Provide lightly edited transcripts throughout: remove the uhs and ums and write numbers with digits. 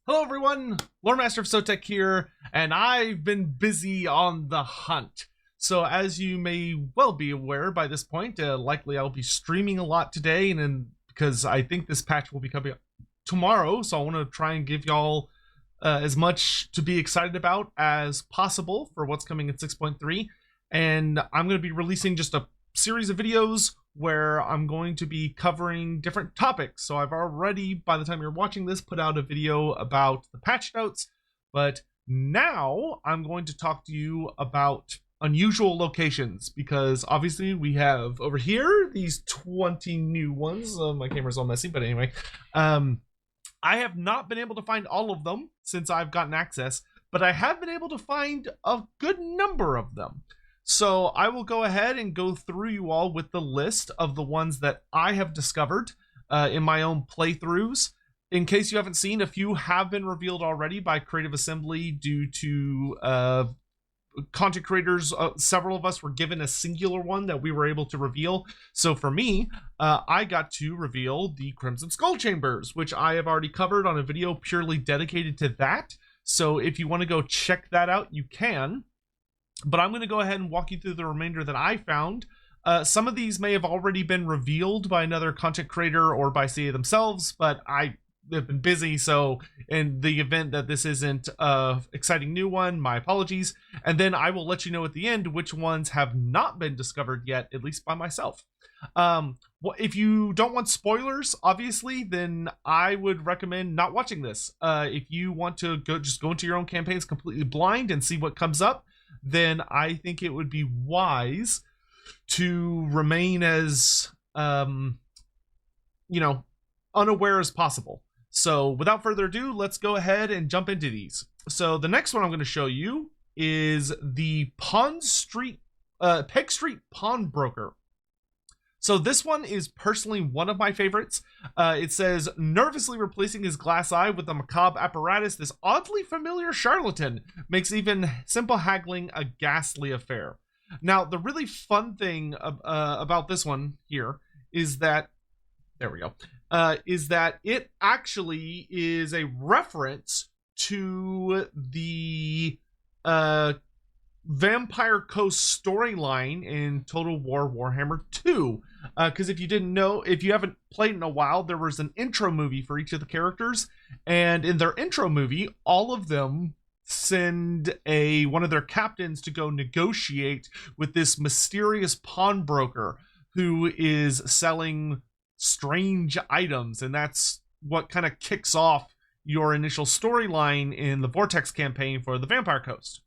Hello everyone, Loremaster of Sotek here, and I've been busy on the hunt. So as you may well be aware by this point, likely I'll be streaming a lot today, and then because I think this patch will be coming tomorrow, so I want to try and give y'all as much to be excited about as possible for what's coming in 6.3. And I'm going to be releasing just a series of videos where I'm going to be covering different topics. So I've already, by the time you're watching this, put out a video about the patch notes, but now I'm going to talk to you about unusual locations, because obviously we have over here these 20 new ones. My camera's all messy, but anyway, I have not been able to find all of them since I've gotten access, but I have been able to find a good number of them. So I will go ahead and go through you all with the list of the ones that I have discovered in my own playthroughs. In case you haven't seen, a few have been revealed already by Creative Assembly due to content creators. Several of us were given a singular one that we were able to reveal. So for me, I got to reveal the Crimson Skull Chambers, which I have already covered on a video purely dedicated to that. So if you want to go check that out, you can. But I'm going to go ahead and walk you through the remainder that I found. Some of these may have already been revealed by another content creator or by CA themselves, but I have been busy, so in the event that this isn't an exciting new one, my apologies. And then I will let you know at the end which ones have not been discovered yet, at least by myself. If you don't want spoilers, obviously, then I would recommend not watching this. If you want to just go into your own campaigns completely blind and see what comes up, then I think it would be wise to remain as, unaware as possible. So without further ado, let's go ahead and jump into these. So the next one I'm going to show you is the Peg Street Pawnbroker. So this one is personally one of my favorites. It says, nervously replacing his glass eye with a macabre apparatus, this oddly familiar charlatan makes even simple haggling a ghastly affair. Now, the really fun thing about this one here is that, is that it actually is a reference to the Vampire Coast storyline in Total War Warhammer 2. Because if you didn't know, if you haven't played in a while, there was an intro movie for each of the characters, and in their intro movie, all of them send one of their captains to go negotiate with this mysterious pawnbroker who is selling strange items, and that's what kind of kicks off your initial storyline in the Vortex campaign for the Vampire Coast,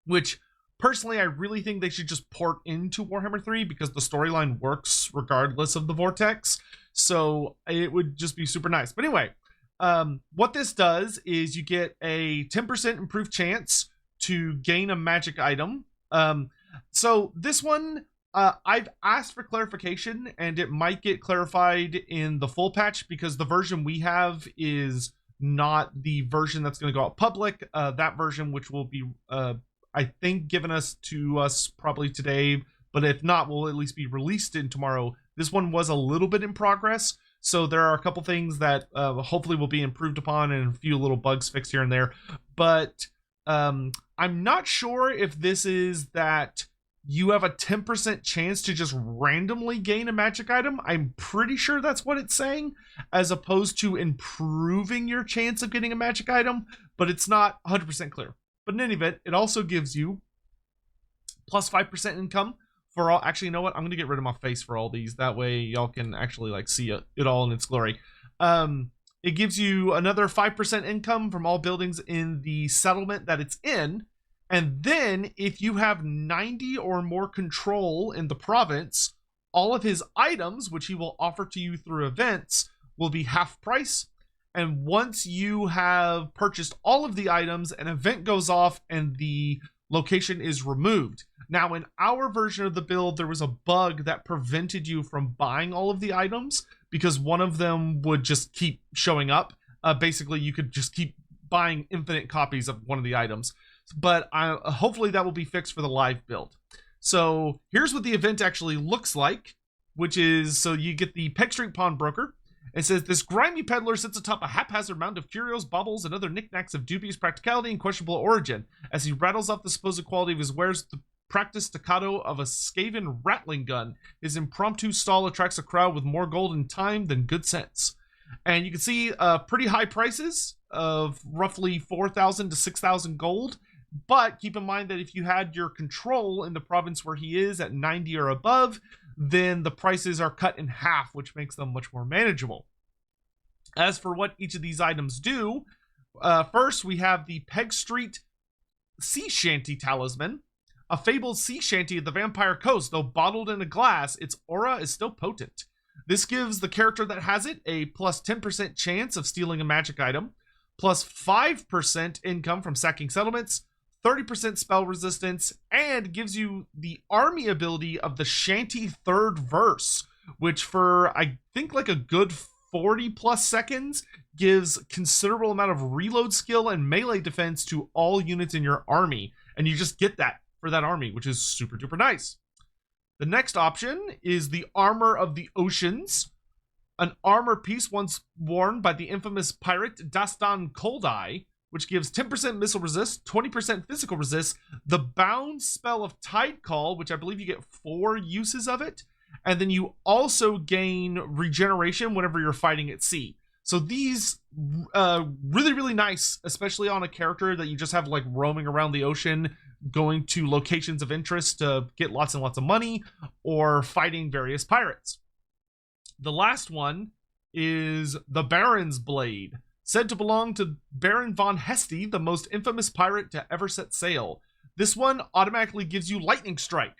which personally I really think they should just port into Warhammer 3 because the storyline works regardless of the Vortex. So it would just be super nice. But anyway, what this does is you get a 10% improved chance to gain a magic item. So this one, I've asked for clarification, and it might get clarified in the full patch because the version we have is not the version that's going to go out public. That version, which will be I think given to us probably today, but if not, will at least be released in tomorrow. This one was a little bit in progress, so there are a couple things that hopefully will be improved upon and a few little bugs fixed here and there. But I'm not sure if this is that you have a 10% chance to just randomly gain a magic item. I'm pretty sure that's what it's saying, as opposed to improving your chance of getting a magic item, but it's not 100% clear. But in any event, it also gives you plus 5% income for all. Actually, you know what? I'm going to get rid of my face for all these. That way y'all can actually like see it all in its glory. It gives you another 5% income from all buildings in the settlement that it's in. And then if you have 90 or more control in the province, all of his items, which he will offer to you through events, will be half price. And once you have purchased all of the items, an event goes off and the location is removed. Now, in our version of the build, there was a bug that prevented you from buying all of the items because one of them would just keep showing up. Basically, you could just keep buying infinite copies of one of the items. But hopefully that will be fixed for the live build. So here's what the event actually looks like, which is, so you get the Peg Street Pawnbroker. It says, this grimy peddler sits atop a haphazard mound of curios, baubles, and other knickknacks of dubious practicality and questionable origin. As he rattles off the supposed quality of his wares, the practiced staccato of a Skaven rattling gun, his impromptu stall attracts a crowd with more gold and time than good sense. And you can see pretty high prices of roughly 4,000 to 6,000 gold. But keep in mind that if you had your control in the province where he is at 90 or above, then the prices are cut in half, which makes them much more manageable. As for what each of these items do, first we have the Peg Street Sea Shanty Talisman, a fabled sea shanty of the Vampire Coast. Though bottled in a glass, its aura is still potent. This gives the character that has it a plus 10% chance of stealing a magic item, plus 5% income from sacking settlements, 30% spell resistance, and gives you the army ability of the Shanty Third Verse, which for I think like a good 40 plus seconds gives considerable amount of reload skill and melee defense to all units in your army. And you just get that for that army, which is super duper nice. The next option is the Armor of the Oceans, an armor piece once worn by the infamous pirate Dastan Coldeye, which gives 10% missile resist, 20% physical resist, the bound spell of Tide Call, which I believe you get 4 uses of it, and then you also gain regeneration whenever you're fighting at sea. So these really, really nice, especially on a character that you just have like roaming around the ocean, going to locations of interest to get lots and lots of money, or fighting various pirates. The last one is the Baron's Blade, said to belong to Baron von Heste, the most infamous pirate to ever set sail. This one automatically gives you lightning strike.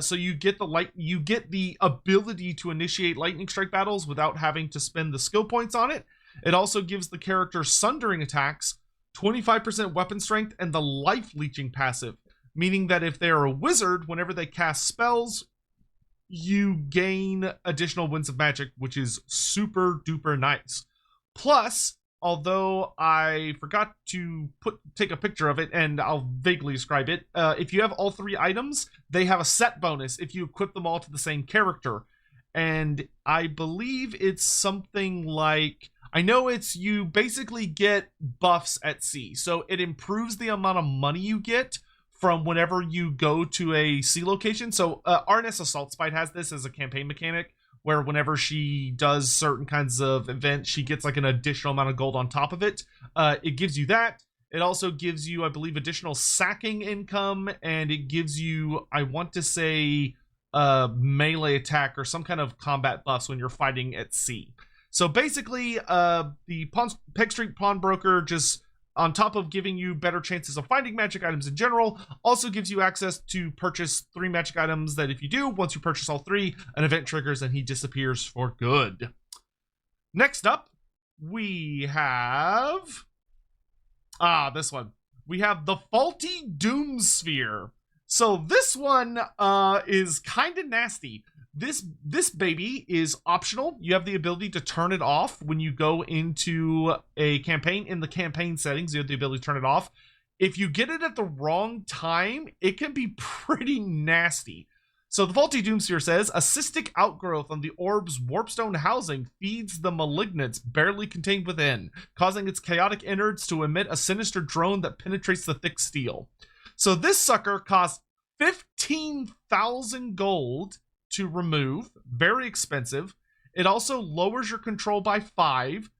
So you get the ability to initiate lightning strike battles without having to spend the skill points on it. It also gives the character sundering attacks, 25% weapon strength, and the life leeching passive, meaning that if they are a wizard, whenever they cast spells, you gain additional winds of magic, which is super duper nice. Plus, although I forgot to take a picture of it, and I'll vaguely describe it, if you have all 3 items, they have a set bonus if you equip them all to the same character. And I believe it's something like, I know it's you basically get buffs at sea. So it improves the amount of money you get from whenever you go to a sea location. So Arnis Assault Spite has this as a campaign mechanic, where whenever she does certain kinds of events, she gets like an additional amount of gold on top of it. It gives you that. It also gives you, I believe, additional sacking income, and it gives you, I want to say, melee attack or some kind of combat buffs when you're fighting at sea. So basically, the Peg Street Pawnbroker, just on top of giving you better chances of finding magic items in general, also gives you access to purchase 3 magic items that if you do, once you purchase all 3, an event triggers and he disappears for good. Next up, we have... this one. We have the Faulty Doom Sphere. So this one is kind of nasty. This baby is optional. You have the ability to turn it off when you go into a campaign. In the campaign settings, you have the ability to turn it off. If you get it at the wrong time, it can be pretty nasty. So the Faulty Doomsphere says, a cystic outgrowth on the orb's warpstone housing feeds the malignants barely contained within, causing its chaotic innards to emit a sinister drone that penetrates the thick steel. So this sucker costs 15,000 gold to remove, very expensive. It also lowers your control by 5.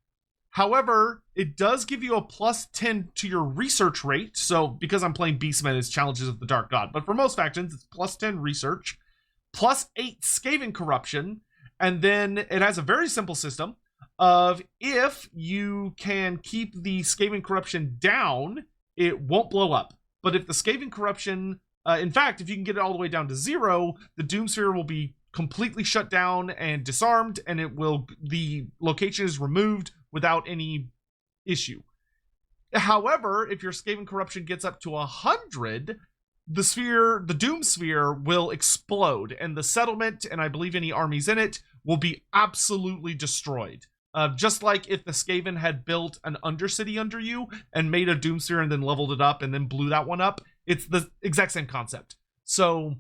However, it does give you a plus 10 to your research rate. So because I'm playing Beastmen, it's Challenges of the Dark God. But for most factions, it's plus 10 research, plus 8 Skaven corruption. And then it has a very simple system of if you can keep the Skaven corruption down, it won't blow up. But if the Skaven corruption, in fact, if you can get it all the way down to 0, the Doomsphere will be completely shut down and disarmed, and the location is removed without any issue. However, if your Skaven corruption gets up to 100, the Doom Sphere will explode, and the settlement, and I believe any armies in it, will be absolutely destroyed. Just like if the Skaven had built an Undercity under you and made a Doom Sphere and then leveled it up and then blew that one up, it's the exact same concept. So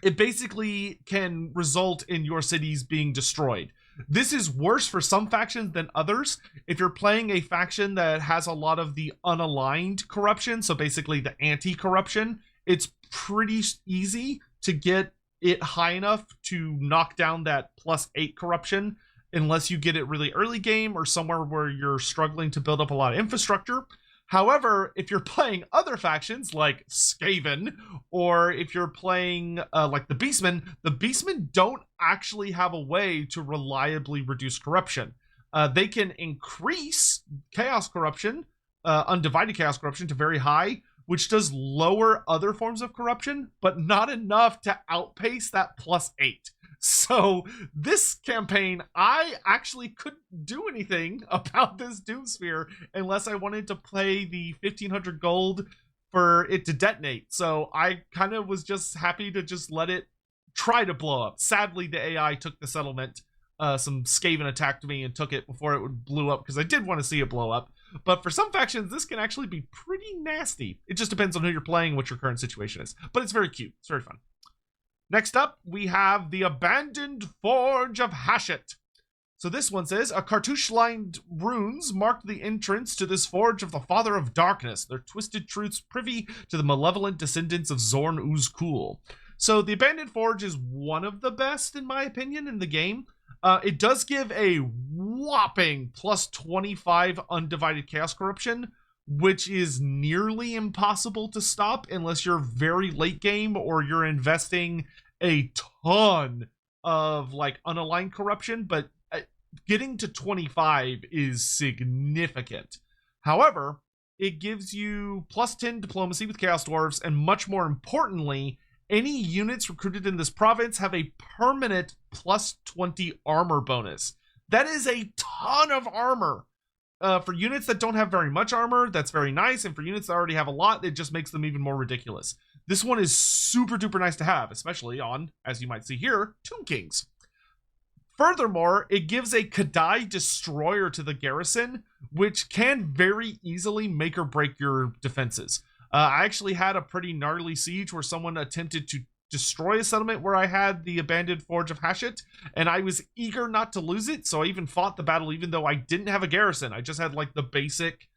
it basically can result in your cities being destroyed. This is worse for some factions than others. If you're playing a faction that has a lot of the unaligned corruption, so basically the anti-corruption, it's pretty easy to get it high enough to knock down that +8 corruption, unless you get it really early game or somewhere where you're struggling to build up a lot of infrastructure. However, if you're playing other factions like Skaven, or if you're playing like the Beastmen don't actually have a way to reliably reduce corruption. They can increase chaos corruption, undivided chaos corruption, to very high, which does lower other forms of corruption, but not enough to outpace that +8. So this campaign, I actually couldn't do anything about this Doomsphere unless I wanted to pay the 1,500 gold for it to detonate. So I kind of was just happy to just let it try to blow up. Sadly, the AI took the settlement. Some Skaven attacked me and took it before it blew up, because I did want to see it blow up. But for some factions, this can actually be pretty nasty. It just depends on who you're playing, what your current situation is. But it's very cute. It's very fun. Next up, we have the Abandoned Forge of Hashut. So this one says, a cartouche-lined runes marked the entrance to this forge of the Father of Darkness, their twisted truths privy to the malevolent descendants of Zorn Uzkul. So the Abandoned Forge is one of the best, in my opinion, in the game. It does give a whopping +25 undivided chaos corruption, which is nearly impossible to stop unless you're very late game or you're investing a ton of like unaligned corruption, but getting to 25 is significant. However, it gives you +10 diplomacy with Chaos Dwarves, and much more importantly, any units recruited in this province have a permanent +20 armor bonus. That is a ton of armor. For units that don't have very much armor, that's very nice. And for units that already have a lot, it just makes them even more ridiculous. This one is super duper nice to have, especially on, as you might see here, Tomb Kings. Furthermore, it gives a Kadai Destroyer to the garrison, which can very easily make or break your defenses. I actually had a pretty gnarly siege where someone attempted to destroy a settlement where I had the Abandoned Forge of Hashut, and I was eager not to lose it, so I even fought the battle even though I didn't have a garrison. I just had like the basic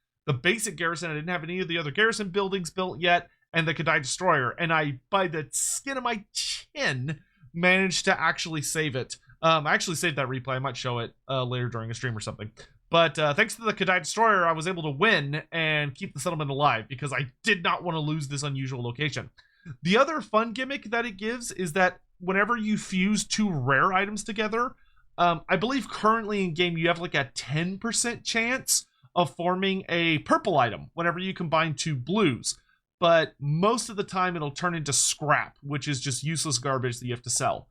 garrison. I didn't have any of the other garrison buildings built yet, and the Kadai Destroyer, and I, by the skin of my chin, managed to actually save it. I actually saved that replay. I might show it later during a stream or something. But thanks to the Kadai Destroyer, I was able to win and keep the settlement alive because I did not want to lose this unusual location. The other fun gimmick that it gives is that whenever you fuse two rare items together, I believe currently in game you have like a 10% chance of forming a purple item whenever you combine two blues. But most of the time it'll turn into scrap, which is just useless garbage that you have to sell.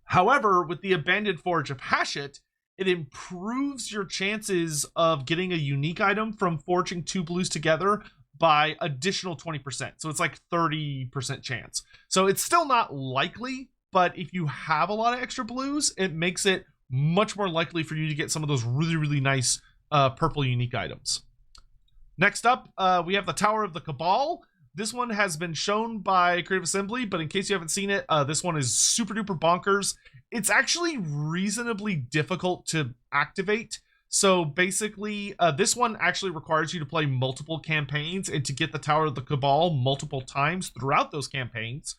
However, with the Abandoned Forge of Hashut, it improves your chances of getting a unique item from forging two blues together by additional 20%. So it's like 30% chance. So it's still not likely, but if you have a lot of extra blues, it makes it much more likely for you to get some of those really, really nice purple unique items. Next up, we have the Tower of the Cabal. This one has been shown by Creative Assembly, but in case you haven't seen it, this one is super duper bonkers. It's actually reasonably difficult to activate. So basically, this one actually requires you to play multiple campaigns and to get the Tower of the Cabal multiple times throughout those campaigns.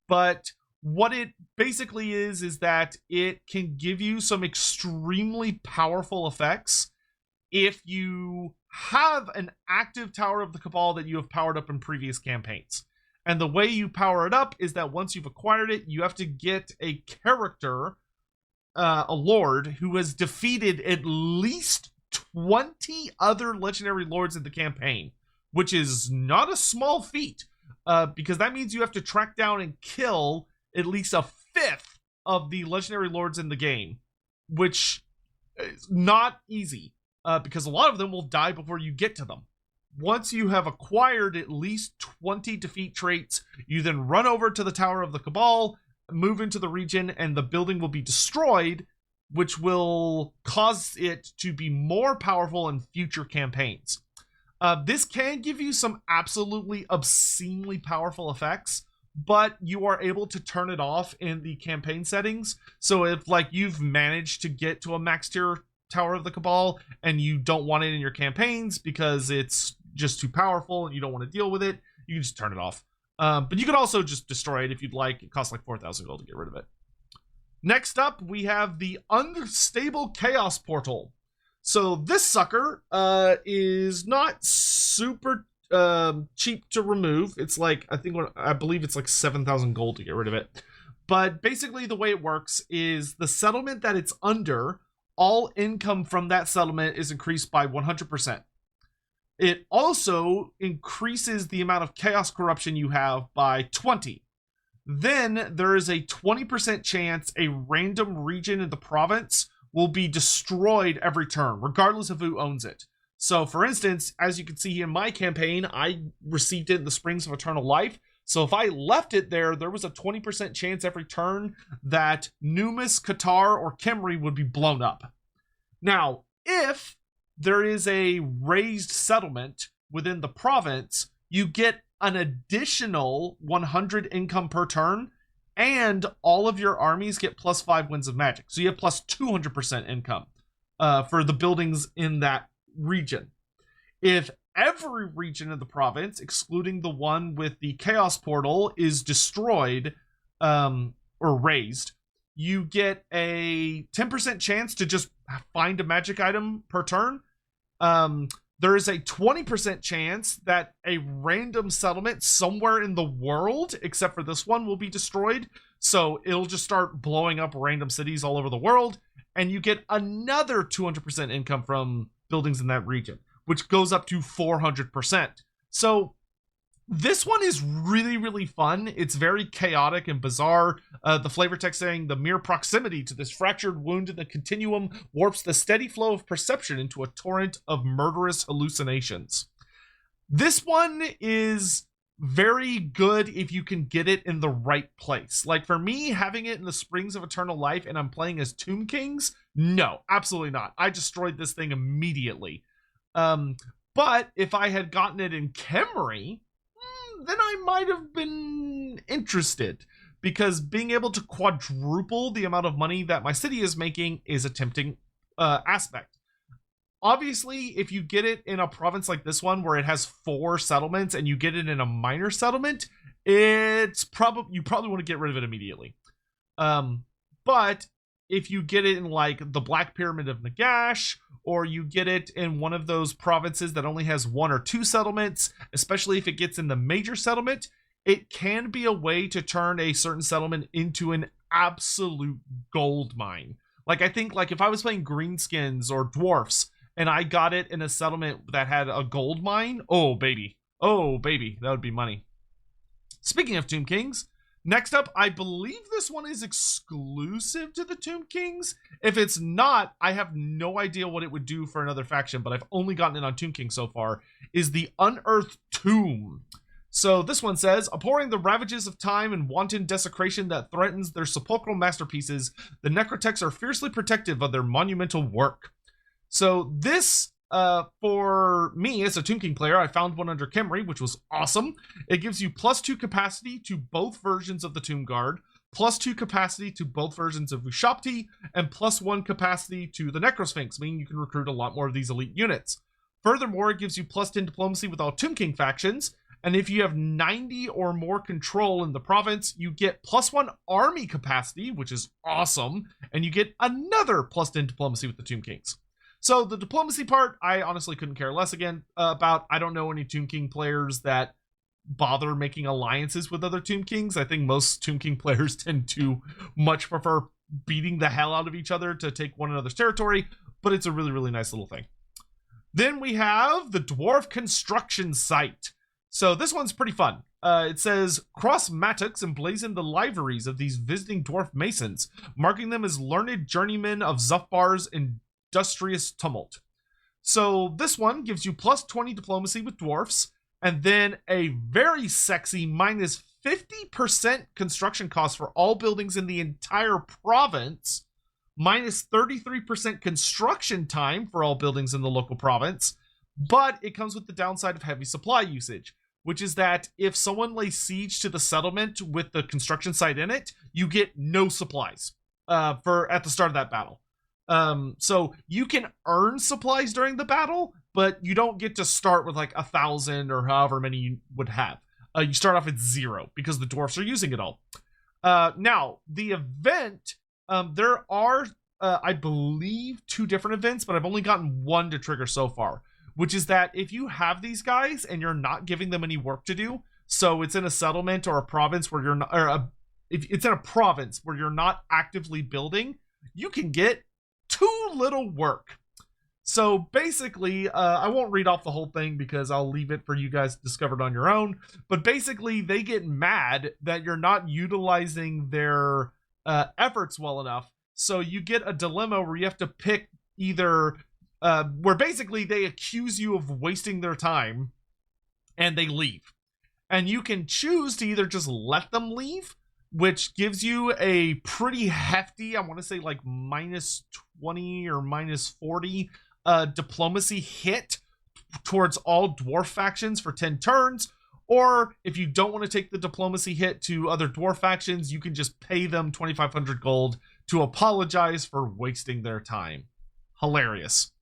But what it basically is that it can give you some extremely powerful effects if you have an active Tower of the Cabal that you have powered up in previous campaigns. And the way you power it up is that once you've acquired it, you have to get a character, a lord, who has defeated at least 20 other legendary lords in the campaign, which is not a small feat, because that means you have to track down and kill at least a fifth of the legendary lords in the game, which is not easy, because a lot of them will die before you get to them. Once you have acquired at least 20 defeat traits, you then run over to the Tower of the Cabal, move into the region, and the building will be destroyed, which will cause it to be more powerful in future campaigns. This can give you some absolutely obscenely powerful effects, but you are able to turn it off in the campaign settings. So if like you've managed to get to a max tier Tower of the Cabal and you don't want it in your campaigns because it's just too powerful and you don't want to deal with it, you can just turn it off. But you can also just destroy it if you'd like. It costs like 4,000 gold to get rid of it. Next up, we have the Unstable Chaos Portal. So this sucker is not super cheap to remove. It's like, I believe it's like 7,000 gold to get rid of it. But basically the way it works is the settlement that it's under, all income from that settlement is increased by 100%. It also increases the amount of chaos corruption you have by 20. Then there is a 20% chance a random region in the province will be destroyed every turn, regardless of who owns it. So for instance, as you can see in my campaign, I received it in the Springs of Eternal Life. So if I left it there, there was a 20% chance every turn that Numis, Qatar, or Khemri would be blown up. Now, if there is a raised settlement within the province, you get an additional 100 income per turn, and all of your armies get plus 5 winds of magic. So you have plus 200% income for the buildings in that region. If every region of the province, excluding the one with the Chaos Portal, is destroyed or razed, you get a 10% chance to just find a magic item per turn. There is a 20% chance that a random settlement somewhere in the world, except for this one, will be destroyed. So it'll just start blowing up random cities all over the world, and you get another 200% income from buildings in that region, which goes up to 400%. So this one is really, really fun. It's very chaotic and bizarre. The flavor text saying the mere proximity to this fractured wound in the continuum warps the steady flow of perception into a torrent of murderous hallucinations. This one is very good if you can get it in the right place. Like for me, having it in the Springs of Eternal Life and I'm playing as Tomb Kings, no, absolutely not. I destroyed this thing immediately. But if I had gotten it in Khemri, then I might have been interested, because being able to quadruple the amount of money that my city is making is a tempting aspect. Obviously, if you get it in a province like this one where it has 4 settlements and you get it in a minor settlement, you probably want to get rid of it immediately. But if you get it in like the Black Pyramid of Nagash, or you get it in one of those provinces that only has 1 or 2 settlements, especially if it gets in the major settlement, it can be a way to turn a certain settlement into an absolute gold mine. Like I think like if I was playing Greenskins or Dwarfs and I got it in a settlement that had a gold mine, oh baby, that would be money. Speaking of Tomb Kings, next up, I believe this one is exclusive to the Tomb Kings. If it's not, I have no idea what it would do for another faction, but I've only gotten it on Tomb King so far, is the Unearthed Tomb. So this one says, abhorring the ravages of time and wanton desecration that threatens their sepulchral masterpieces, the necrotecs are fiercely protective of their monumental work. So this, for me as a Tomb King player, I found one under Khemri, which was awesome. It gives you +2 capacity to both versions of the Tomb Guard, +2 capacity to both versions of Ushapti, and +1 capacity to the Necrosphinx, meaning you can recruit a lot more of these elite units. Furthermore, it gives you +10 diplomacy with all Tomb King factions, and if you have 90 or more control in the province, you get +1 army capacity, which is awesome, and you get another +10 diplomacy with the Tomb Kings. So the diplomacy part, I honestly couldn't care less about. I don't know any Tomb King players that bother making alliances with other Tomb Kings. I think most Tomb King players tend to much prefer beating the hell out of each other to take one another's territory, but it's a really, really nice little thing. Then we have the Dwarf Construction Site. So this one's pretty fun. It says, cross mattocks emblazon the liveries of these visiting dwarf masons, marking them as learned journeymen of Zufbar's industrious tumult. So this one gives you +20 diplomacy with dwarfs, and then a very sexy -50% construction cost for all buildings in the entire province, -33% construction time for all buildings in the local province, but it comes with the downside of heavy supply usage. which is that if someone lays siege to the settlement with the construction site in it, you get no supplies for at the start of that battle. So you can earn supplies during the battle, but you don't get to start with like 1,000 or however many you would have. You start off at 0 because the dwarfs are using it all. Now, the event, there are, I believe, 2 different events, but I've only gotten 1 to trigger so far, which is that if you have these guys and you're not giving them any work to do, so it's in a settlement or a province where you're not, if it's in a province where you're not actively building, you can get 2 little work. So basically, I won't read off the whole thing because I'll leave it for you guys to discover it on your own. But basically, they get mad that you're not utilizing their efforts well enough. So you get a dilemma where you have to pick either where basically they accuse you of wasting their time and they leave. And you can choose to either just let them leave, which gives you a pretty hefty, I want to say like -20 or -40 diplomacy hit towards all dwarf factions for 10 turns. Or if you don't want to take the diplomacy hit to other dwarf factions, you can just pay them 2,500 gold to apologize for wasting their time. Hilarious.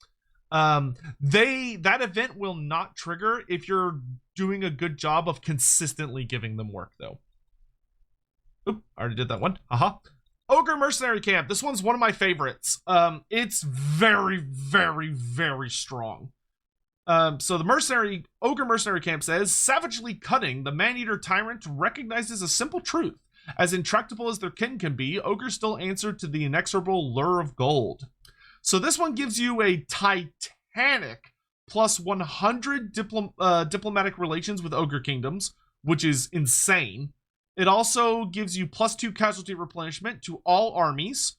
That event will not trigger if you're doing a good job of consistently giving them work, though. Oop, I already did that one. Ogre mercenary camp. This one's one of my favorites. It's very, very, very strong. So the Ogre mercenary camp says, savagely cunning, the man-eater tyrant recognizes a simple truth. As intractable as their kin can be, ogres still answer to the inexorable lure of gold. So this one gives you a titanic plus 100 diplomatic relations with ogre kingdoms, which is insane. It also gives you +2 casualty replenishment to all armies,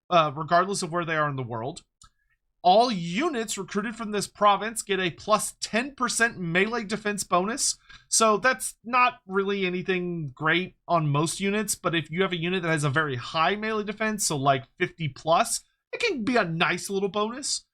regardless of where they are in the world. All units recruited from this province get a +10% melee defense bonus. So that's not really anything great on most units, but if you have a unit that has a very high melee defense, so like 50+, it can be a nice little bonus.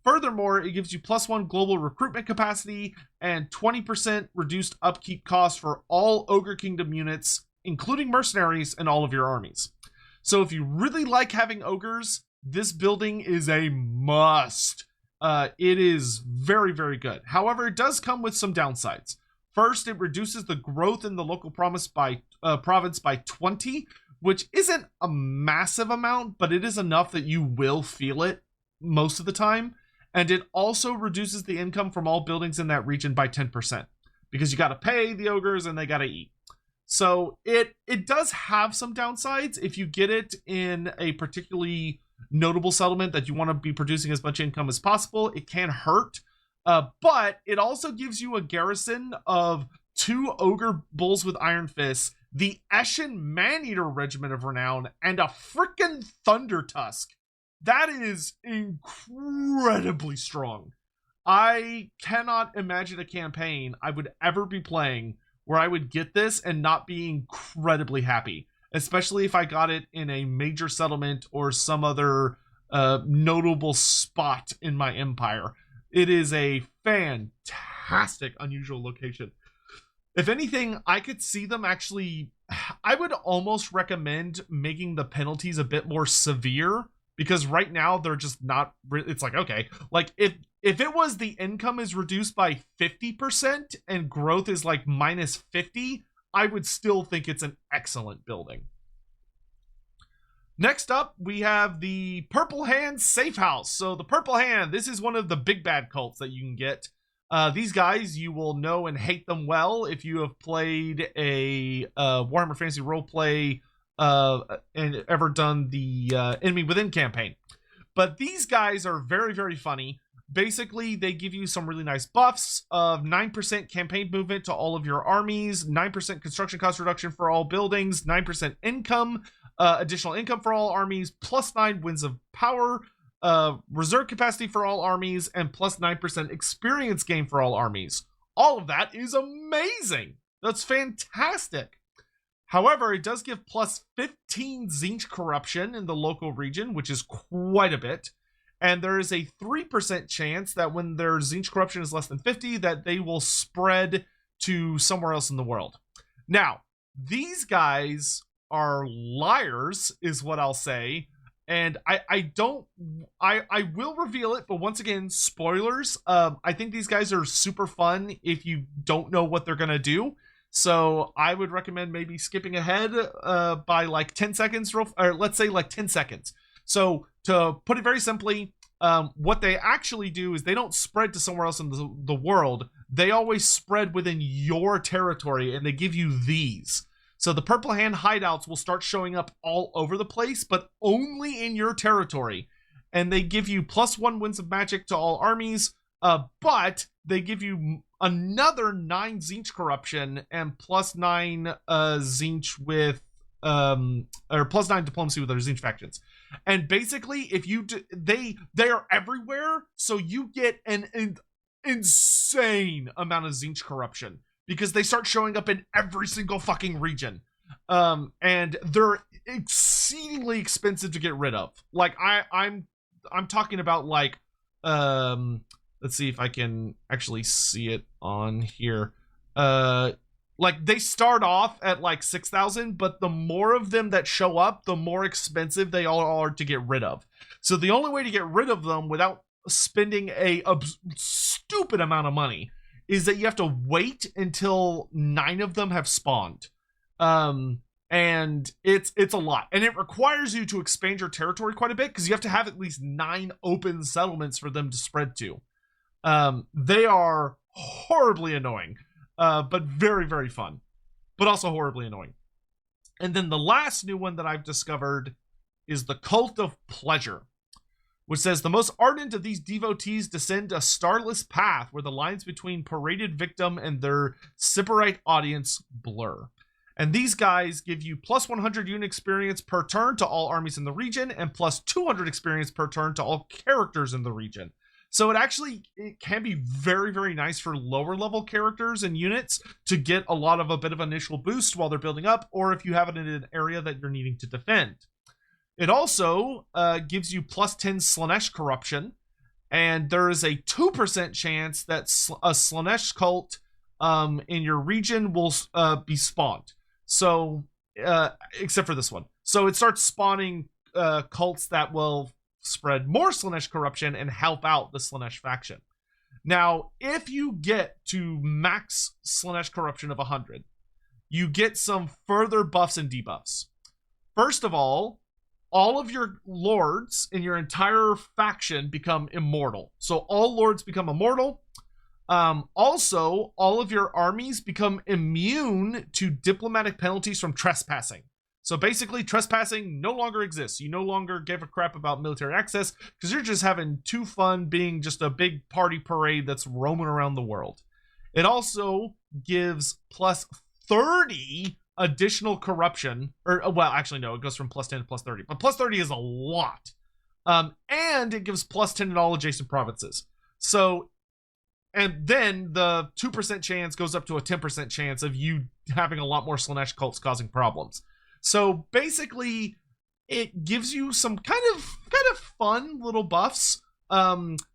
Furthermore, it gives you +1 global recruitment capacity and 20% reduced upkeep cost for all Ogre Kingdom units, including mercenaries in all of your armies. So if you really like having ogres, this building is a must. It is very, very good. However, it does come with some downsides. First, it reduces the growth in the local province by 20, which isn't a massive amount, but it is enough that you will feel it most of the time. And it also reduces the income from all buildings in that region by 10% because you got to pay the ogres and they got to eat. So it does have some downsides. If you get it in a particularly notable settlement that you want to be producing as much income as possible, it can hurt. But it also gives you a garrison of 2 ogre bulls with iron fists, the Eshin man-eater regiment of renown, and a frickin' thunder tusk. That is incredibly strong. I cannot imagine a campaign I would ever be playing where I would get this and not be incredibly happy, especially if I got it in a major settlement or some other notable spot in my empire. It is a fantastic, unusual location. If anything, I could see them actually, I would almost recommend making the penalties a bit more severe, because right now they're just not, it's like, okay, like if it was the income is reduced by 50% and growth is like -50, I would still think it's an excellent building. Next up, we have the Purple Hand Safe House. So the Purple Hand, this is one of the big bad cults that you can get. These guys, you will know and hate them well if you have played a Warhammer Fantasy Roleplay and ever done the Enemy Within campaign. But these guys are very, very funny. Basically, they give you some really nice buffs of 9% campaign movement to all of your armies, 9% construction cost reduction for all buildings, 9% income, additional income for all armies, +9 winds of power, reserve capacity for all armies, and +9% experience gain for all armies. All of that is amazing. That's fantastic. However, it does give +15 Tzeentch corruption in the local region, which is quite a bit. And there is a 3% chance that when their Tzeentch corruption is less than 50, that they will spread to somewhere else in the world. Now, these guys are liars, is what I'll say. And I will reveal it, but once again, spoilers. I think these guys are super fun if you don't know what they're gonna do. So I would recommend maybe skipping ahead by like 10 seconds, or let's say like 10 seconds. So to put it very simply, what they actually do is they don't spread to somewhere else in the world. They always spread within your territory, and they give you these. So the Purple Hand hideouts will start showing up all over the place, but only in your territory. And they give you +1 winds of magic to all armies, but they give you another 9 Tzeentch corruption and +9 Tzeentch with, or +9 diplomacy with their Tzeentch factions. And basically, if you they are everywhere, so you get an insane amount of Tzeentch corruption, because they start showing up in every single fucking region. And they're exceedingly expensive to get rid of. Like I'm talking about like, let's see if I can actually see it on here. Like they start off at like 6,000, but the more of them that show up, the more expensive they all are to get rid of. So the only way to get rid of them without spending a stupid amount of money is that you have to wait until 9 of them have spawned. And it's a lot, and it requires you to expand your territory quite a bit, because you have to have at least 9 open settlements for them to spread to. They are horribly annoying, but very, very fun, but also horribly annoying. And then the last new one that I've discovered is the Cult of Pleasure, which says the most ardent of these devotees descend a starless path where the lines between paraded victim and their sybarite audience blur. And these guys give you +100 unit experience per turn to all armies in the region, and +200 experience per turn to all characters in the region. So it can be very, very nice for lower level characters and units to get a bit of initial boost while they're building up, or if you have it in an area that you're needing to defend. It also gives you +10 Slaanesh corruption, and there is a 2% chance that a Slaanesh cult in your region will be spawned. So, except for this one. So it starts spawning cults that will spread more Slaanesh corruption and help out the Slaanesh faction. Now, if you get to max Slaanesh corruption of 100, you get some further buffs and debuffs. First of all of your lords in your entire faction become immortal. So all lords become immortal. Also, all of your armies become immune to diplomatic penalties from trespassing. So basically, trespassing no longer exists. You no longer give a crap about military access, because you're just having too fun being just a big party parade that's roaming around the world. It also gives +30 additional corruption, or well, actually no, it goes from +10 to +30, but +30 is a lot. And it gives +10 in all adjacent provinces. So, and then the 2% chance goes up to a 10% chance of you having a lot more Slaanesh cults causing problems. So basically, it gives you some kind of fun little buffs.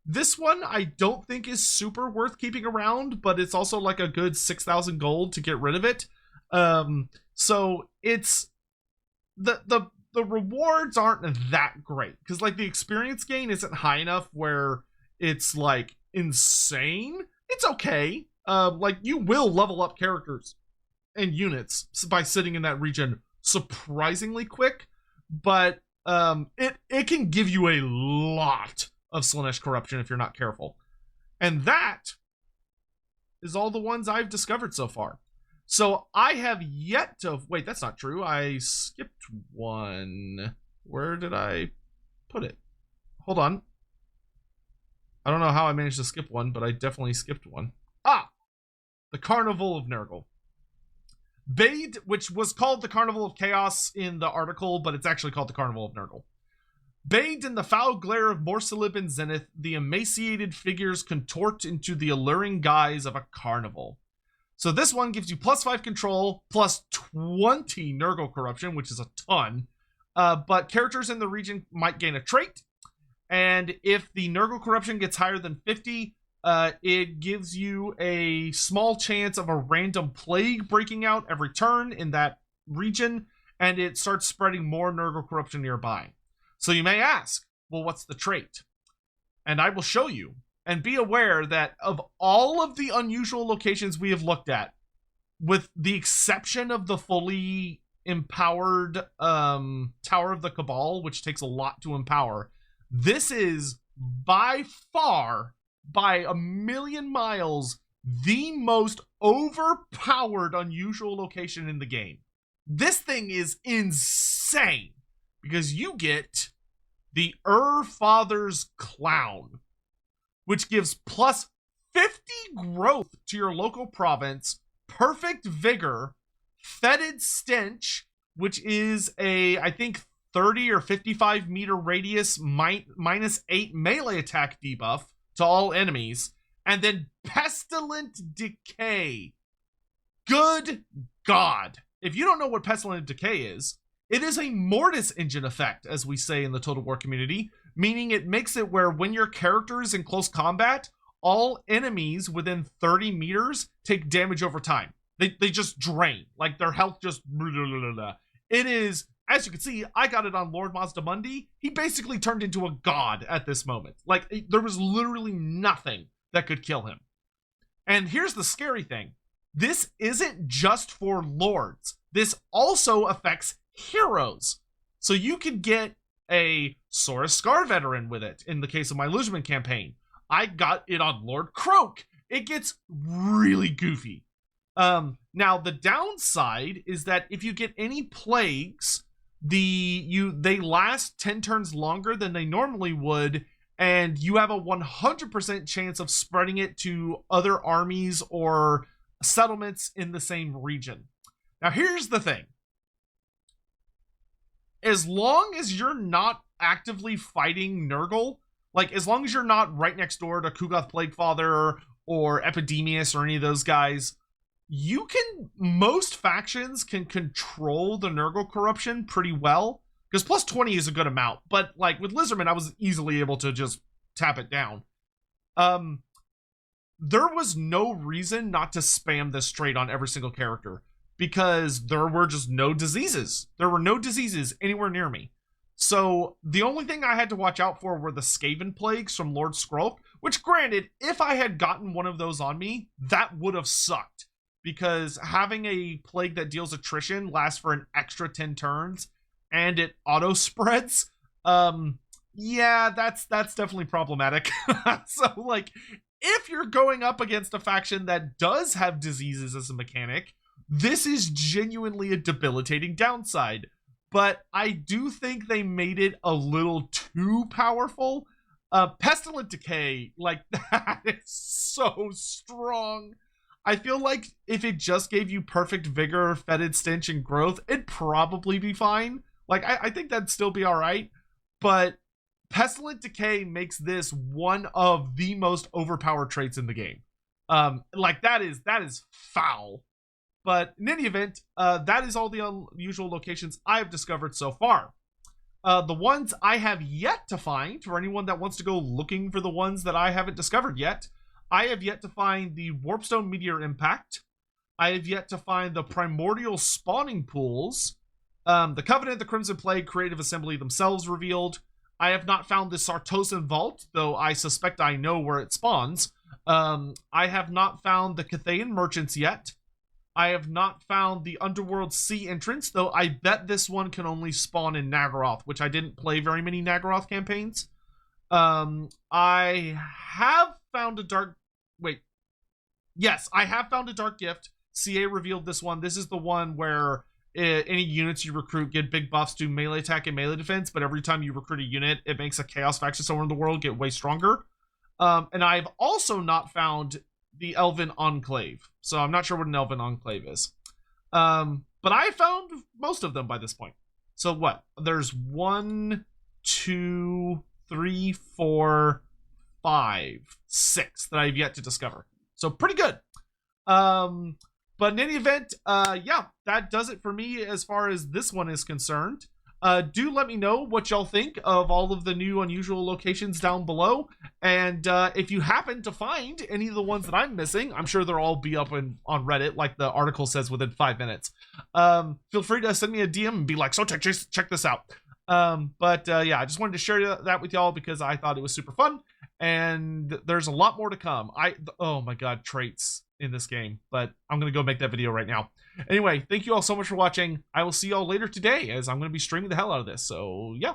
This one I don't think is super worth keeping around, but it's also like a good 6,000 gold to get rid of it. So it's the rewards aren't that great, because like the experience gain isn't high enough where it's like insane. It's okay. Like you will level up characters and units by sitting in that region surprisingly quick, but it can give you a lot of Slaanesh corruption if you're not careful. And that is all the ones I've discovered so far. So I have yet to... Wait, that's not true. I skipped one. Where did I put it? Hold on. I don't know how I managed to skip one, but I definitely skipped one. Ah! The Carnival of Nurgle. Bathed, which was called the Carnival of Chaos in the article, but it's actually called the Carnival of Nurgle. Bathed in the foul glare of Morsalib and Zenith, the emaciated figures contort into the alluring guise of a carnival. So this one gives you +5 control, +20 Nurgle corruption, which is a ton. But characters in the region might gain a trait. And if the Nurgle corruption gets higher than 50, It gives you a small chance of a random plague breaking out every turn in that region, and it starts spreading more Nurgle corruption nearby. So you may ask, well, what's the trait? And I will show you. And be aware that of all of the unusual locations we have looked at, with the exception of the fully empowered Tower of the Cabal, which takes a lot to empower, this is by far, by a million miles, the most overpowered unusual location in the game. This thing is insane because you get the Father's Clown, which gives plus 50 growth to your local province, perfect vigor, fetid stench, which is a, I think, 30 or 55 meter radius minus 8 melee attack debuff to all enemies, and then pestilent decay. Good God. If you don't know what pestilent decay is, it is a mortis engine effect, as we say in the Total War community, meaning it makes it where when your character is in close combat, all enemies within 30 meters take damage over time. They just drain. Like, their health just... It is, as you can see, I got it on Lord Mazdamundi. He basically turned into a god at this moment. Like, there was literally nothing that could kill him. And here's the scary thing. This isn't just for lords. This also affects heroes. So you could get a Saurus Scar veteran with it in the case of my Luzman campaign. I got it on Lord Croak. It gets really goofy. Now the downside is that if you get any plagues, they last 10 turns longer than they normally would, and you have a 100% chance of spreading it to other armies or settlements in the same region. Now here's the thing. As long as you're not actively fighting Nurgle, like as long as you're not right next door to Kugoth Plaguefather or Epidemius or any of those guys, most factions can control the Nurgle corruption pretty well, because plus 20 is a good amount, but like with Lizardman, I was easily able to just tap it down. There was no reason not to spam this trait on every single character, because there were just no diseases. There were no diseases anywhere near me. So the only thing I had to watch out for were the Skaven plagues from Lord Skrulk, which granted, if I had gotten one of those on me, that would have sucked. Because having a plague that deals attrition lasts for an extra 10 turns, and it auto spreads, yeah, that's definitely problematic. So, like, if you're going up against a faction that does have diseases as a mechanic, this is genuinely a debilitating downside. But I do think they made it a little too powerful. Pestilent Decay, like, that is so strong. I feel like if it just gave you perfect vigor, fetid stench, and growth, it'd probably be fine. Like, I think that'd still be alright. But Pestilent Decay makes this one of the most overpowered traits in the game. Like, that is foul. But in any event, that is all the unusual locations I've discovered so far. The ones I have yet to find, for anyone that wants to go looking for the ones that I haven't discovered yet, I have yet to find the Warpstone Meteor Impact. I have yet to find the Primordial Spawning Pools. The Covenant, the Crimson Plague, Creative Assembly themselves revealed. I have not found the Sartosan Vault, though I suspect I know where it spawns. I have not found the Cathayan Merchants yet. I have not found the Underworld Sea Entrance, though I bet this one can only spawn in Naggaroth, which I didn't play very many Naggaroth campaigns. I have found a dark... Wait. Yes, I have found a Dark Gift. CA revealed this one. This is the one where any units you recruit get big buffs to melee attack and melee defense, but every time you recruit a unit, it makes a Chaos faction somewhere in the world get way stronger. And I've also not found the Elven Enclave, so I'm not sure what an Elven Enclave is. But I found most of them by this point. So what? There's 1, 2, 3, 4, 5, 6 that I've yet to discover. So pretty good. But in any event, yeah, that does it for me as far as this one is concerned. Do let me know what y'all think of all of the new unusual locations down below. And if you happen to find any of the ones that I'm missing, I'm sure they'll all be up on Reddit, like the article says, within 5 minutes. Feel free to send me a DM and be like, Sotek, check this out. Yeah, I just wanted to share that with y'all because I thought it was super fun. And there's a lot more to come. Oh my god, traits in this game. But I'm going to go make that video right now. Anyway, thank you all so much for watching. I will see y'all later today as I'm going to be streaming the hell out of this. So, yeah.